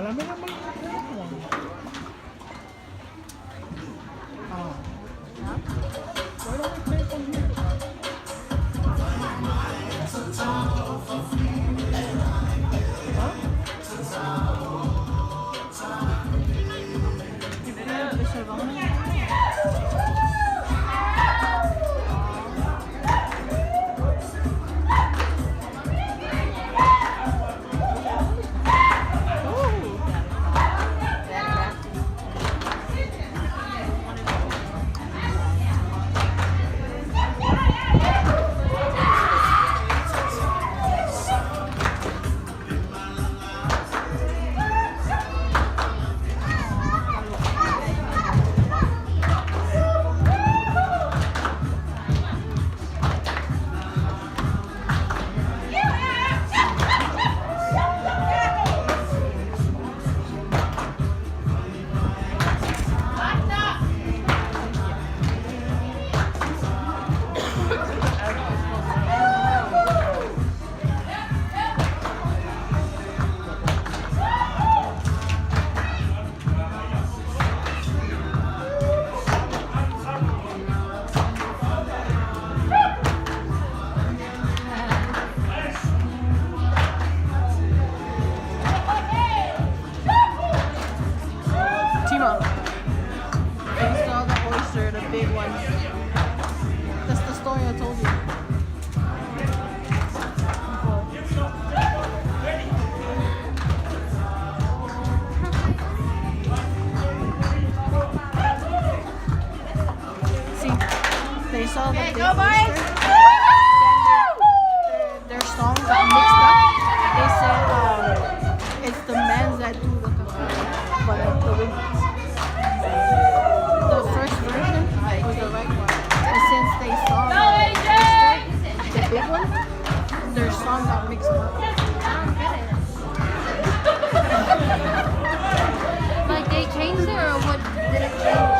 Marami naman yung platform. Ah. Why don't we play from here? Tima, you saw the oyster, the big one. That's the story I told you. See, they saw the big oyster. Then their songs got mixed up. They said it's the men that do the kakashi, but the women. The first version was the right one. And since they saw the big one, their song got mixed up. Like they changed it or what did it change?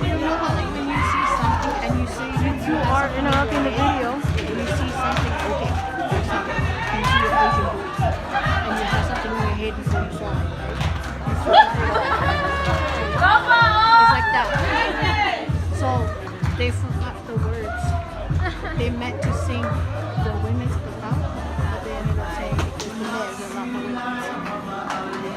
You know how like when you see something and you say you are interrupting the video and you see something, okay, there's something. You see a Asian boy and you have something in your head before you saw it, right? You forgot it all. It's like that. So they forgot the words. They meant to sing the women's kaka, but they ended up saying it's the men's and not the women's.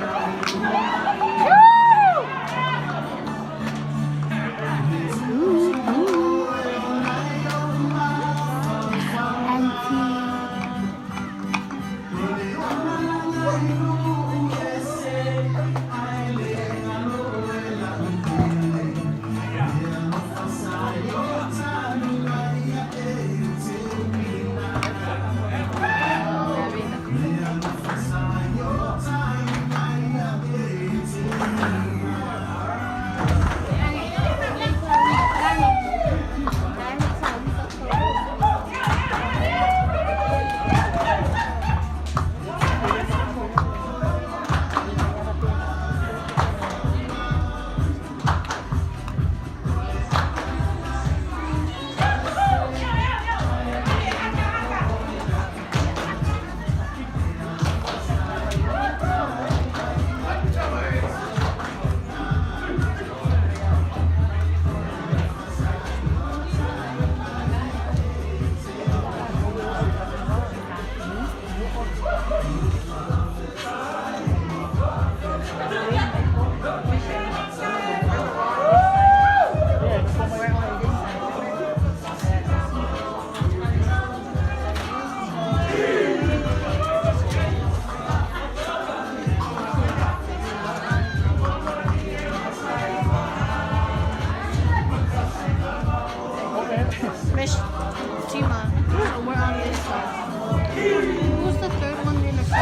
Miss Tima, so we're on this side. Who's the third one in the first?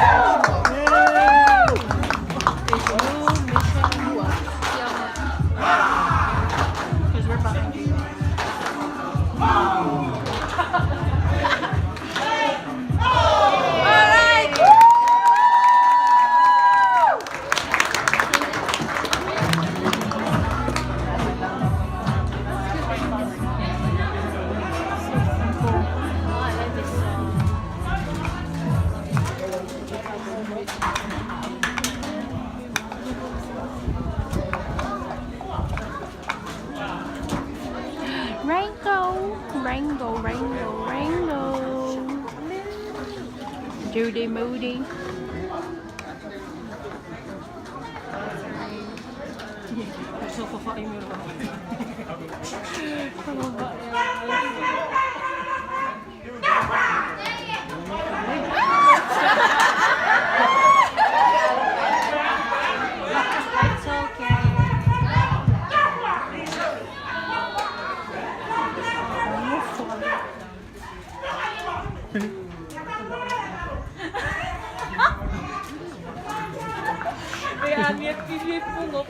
It's you, Misha, and who else? Because we're behind you. Rainbow. Judy Moody. So kakain mo lang. It's okay. Kaya niya pinipungok.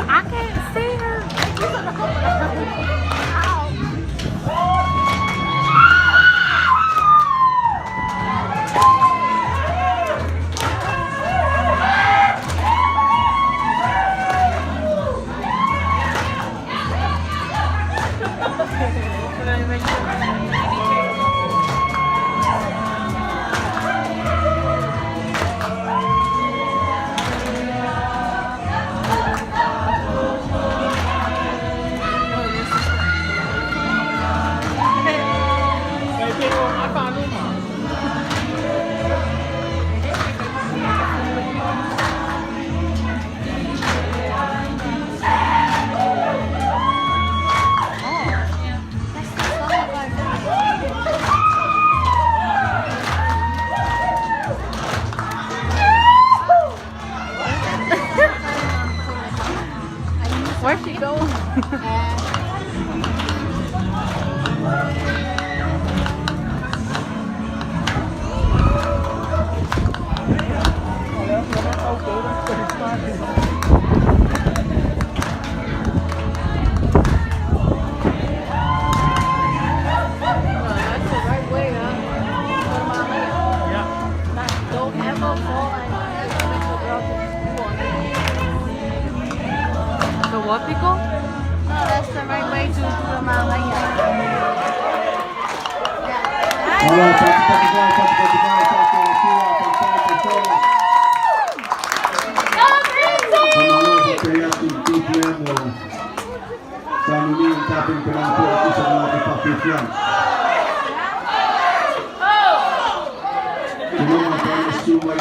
I can't see her. Where's she going? That's the right way, huh? Don't ever fall and make the girl to school. The what, Pico? No, that's the right way to do the mamaya. Allora, Spotify, Stanno lì un capo in quell'ancora, qui sono andati fatti il fianco. Non ho nessuno,